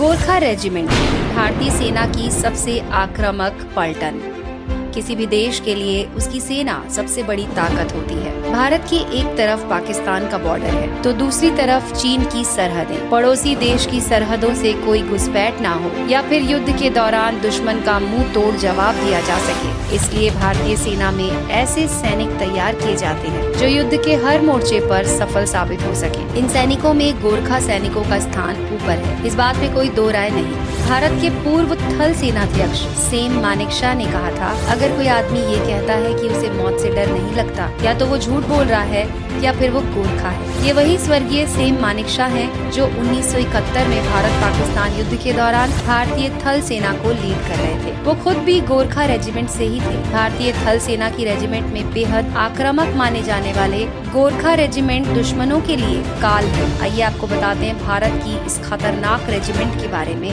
Gorkha regiment भारतीय सेना की सबसे आक्रामक पलटन। किसी भी देश के लिए उसकी सेना सबसे बड़ी ताकत होती है। भारत की एक तरफ पाकिस्तान का बॉर्डर है तो दूसरी तरफ चीन की सरहदें। पड़ोसी देश की सरहदों से कोई घुसपैठ ना हो या फिर युद्ध के दौरान दुश्मन का मुंह तोड़ जवाब दिया जा सके, इसलिए भारतीय सेना में ऐसे सैनिक तैयार किए जाते हैं जो युद्ध के हर मोर्चे पर सफल साबित हो सके। इन सैनिकों में गोरखा सैनिकों का स्थान ऊपर है, इस बात में कोई दो राय नहीं। भारत के पूर्व थल सेनाध्यक्ष सेम मानेकशॉ ने कहा था, अगर कोई आदमी ये कहता है कि उसे मौत से डर नहीं लगता, या तो वो झूठ बोल रहा है या फिर वो गोरखा है। ये वही स्वर्गीय सेम मानेकशॉ हैं जो 1971 में भारत पाकिस्तान युद्ध के दौरान भारतीय थल सेना को लीड कर रहे थे। वो खुद भी गोरखा रेजिमेंट से ही थे। भारतीय थल सेना की रेजिमेंट में बेहद आक्रामक माने जाने वाले गोरखा रेजिमेंट दुश्मनों के लिए काल है। आइए आपको बताते हैं भारत की इस खतरनाक रेजिमेंट के बारे में।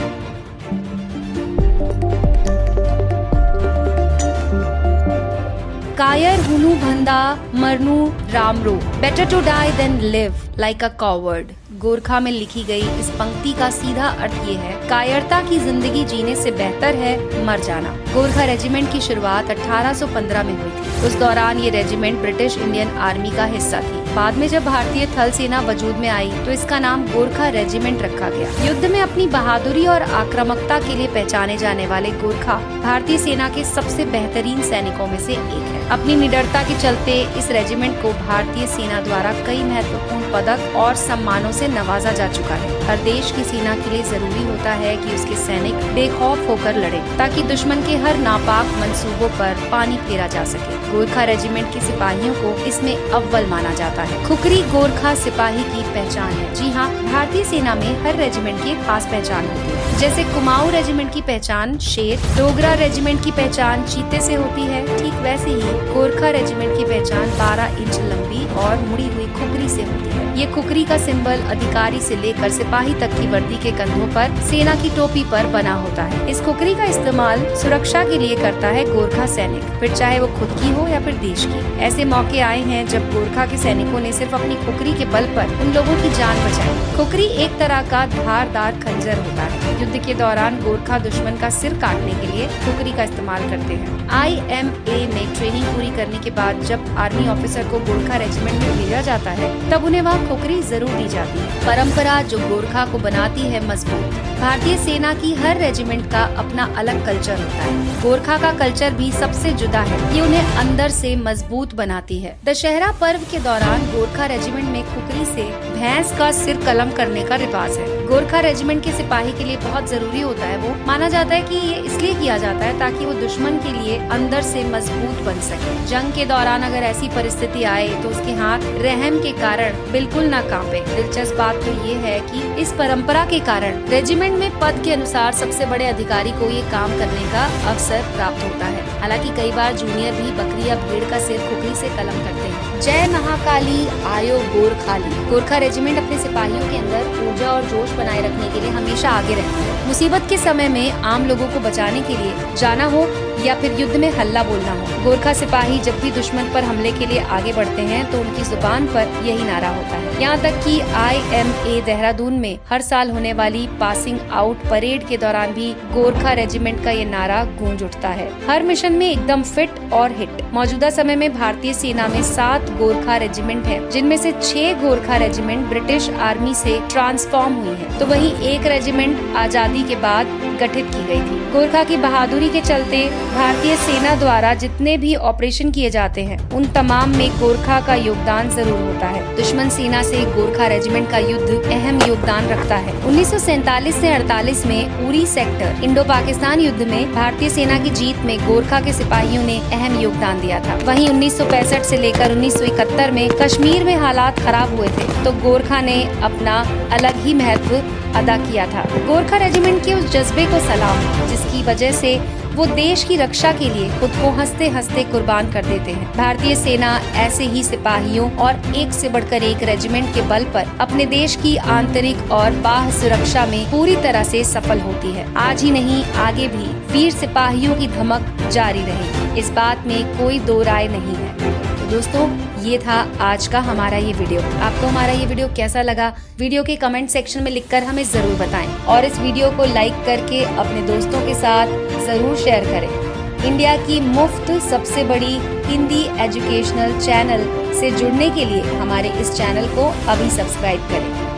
कायर हुनु भंदा मरनु रामरो, better to die than live like a coward. Gorkha में लिखी गई इस पंक्ति का सीधा अर्थ ये है, कायरता की जिंदगी जीने से बेहतर है मर जाना। गोरखा रेजिमेंट की शुरुआत 1815 में हुई थी। उस दौरान ये रेजिमेंट ब्रिटिश इंडियन आर्मी का हिस्सा थी। बाद में जब भारतीय थल सेना वजूद में आई तो इसका नाम गोरखा रेजिमेंट रखा गया। युद्ध में अपनी बहादुरी और आक्रामकता के लिए पहचाने जाने वाले गोरखा भारतीय सेना के सबसे बेहतरीन सैनिकों में से एक है। अपनी निडरता के चलते इस रेजिमेंट को भारतीय सेना द्वारा कई महत्वपूर्ण पदक और सम्मानों से नवाजा जा चुका है। हर देश की सेना के लिए जरूरी होता है कि उसके सैनिक बेखौफ होकर लड़े ताकि दुश्मन के हर नापाक मंसूबों पर पानी फेरा जा सके। गोरखा रेजिमेंट के सिपाहियों को इसमें अव्वल माना जाता है। खुखरी गोरखा सिपाही की पहचान है। जी हाँ, भारतीय सेना में हर रेजिमेंट की खास पहचान होती है। जैसे कुमाऊं रेजिमेंट की पहचान शेर, डोगरा रेजिमेंट की पहचान चीते से होती है, ठीक वैसे ही गोरखा रेजिमेंट की पहचान 12 इंच लंबी और मुड़ी हुई खुखरी से होती है। ये खुखरी का सिंबल अधिकारी से लेकर सिपाही तक की वर्दी के कंधों पर सेना की टोपी पर बना होता है। इस खुखरी का इस्तेमाल सुरक्षा के लिए करता है गोरखा सैनिक, फिर चाहे वो खुद की हो या फिर देश की। ऐसे मौके आए हैं जब गोरखा के सैनिकों ने सिर्फ अपनी खुखरी के बल पर उन लोगों की जान बचाई। खुखरी एक तरह का धारदार खंजर होता है। युद्ध के दौरान गोरखा दुश्मन का सिर काटने के लिए खुखरी का इस्तेमाल करते हैं। IMA में ट्रेनिंग पूरी करने के बाद जब आर्मी ऑफिसर को गोरखा रेजिमेंट में भेजा जाता है तब उन्हें वहाँ खुखरी जरूर दी जाती है। परंपरा जो गोरखा को बनाती है मजबूत। भारतीय सेना की हर रेजिमेंट का अपना अलग कल्चर होता है। गोरखा का कल्चर भी सबसे जुदा है। ये उन्हें अंदर से मजबूत बनाती है। दशहरा पर्व के दौरान गोरखा रेजिमेंट में खुखरी से भैंस का सिर कलम करने का रिवाज है। गोरखा रेजिमेंट के सिपाही के लिए बहुत जरूरी होता है। वो माना जाता है कि ये इसलिए किया जाता है ताकि वो दुश्मन के लिए अंदर से मजबूत बन सके। जंग के दौरान अगर ऐसी परिस्थिति आए तो उसके हाथ रहम के कारण बिल्कुल न कांपे। दिलचस्प बात तो ये है कि इस परंपरा के कारण रेजिमेंट में पद के अनुसार सबसे बड़े अधिकारी को ये काम करने का अवसर प्राप्त होता है। हालांकि कई बार जूनियर भी बकरी या भेड़ का सिर खुखरी से कलम करते हैं। जय महाकाली आयो गोरखाली। गोरखा रेजिमेंट अपने सिपाहियों के अंदर ऊर्जा और जोश बनाए रखने के लिए हमेशा आगे रहती है। मुसीबत के समय में आम लोगों को बचाने के लिए जाना हो या फिर युद्ध में हल्ला बोलना हो, गोरखा सिपाही जब भी दुश्मन पर हमले के लिए आगे बढ़ते हैं तो उनकी जुबान पर यही नारा होता है। यहाँ तक कि IMA देहरादून में हर साल होने वाली पासिंग आउट परेड के दौरान भी गोरखा रेजिमेंट का ये नारा गूंज उठता है। हर मिशन में एकदम फिट और हिट। मौजूदा समय में भारतीय सेना में 7 गोरखा रेजिमेंट है, जिनमें से 6 गोरखा रेजिमेंट ब्रिटिश आर्मी से ट्रांसफॉर्म हुई है, तो वहीं एक रेजिमेंट आजादी के बाद गठित की गई थी। गोरखा की बहादुरी के चलते भारतीय सेना द्वारा जितने भी ऑपरेशन किए जाते हैं उन तमाम में गोरखा का योगदान जरूर होता है। दुश्मन सेना से गोरखा रेजिमेंट का युद्ध अहम योगदान रखता है। 1947 से 48 में उरी सेक्टर इंडो पाकिस्तान युद्ध में भारतीय सेना की जीत में गोरखा के सिपाहियों ने अहम योगदान दिया था। वहीं 1965 से लेकर 1971 में कश्मीर में हालात खराब हुए थे तो गोरखा ने अपना अलग ही महत्व अदा किया था। गोरखा रेजिमेंट के उस जज्बे को सलाम जिसकी वजह से वो देश की रक्षा के लिए खुद को हंसते हंसते कुर्बान कर देते हैं। भारतीय सेना ऐसे ही सिपाहियों और एक से बढ़कर एक रेजिमेंट के बल पर अपने देश की आंतरिक और बाह्य सुरक्षा में पूरी तरह से सफल होती है। आज ही नहीं, आगे भी वीर सिपाहियों की धमक जारी रहेगी, इस बात में कोई दो राय नहीं है। दोस्तों ये था आज का हमारा ये वीडियो। आपको हमारा ये वीडियो कैसा लगा, वीडियो के कमेंट सेक्शन में लिखकर हमें जरूर बताएं और इस वीडियो को लाइक करके अपने दोस्तों के साथ जरूर शेयर करें। इंडिया की मुफ्त सबसे बड़ी हिंदी एजुकेशनल चैनल से जुड़ने के लिए हमारे इस चैनल को अभी सब्सक्राइब करें।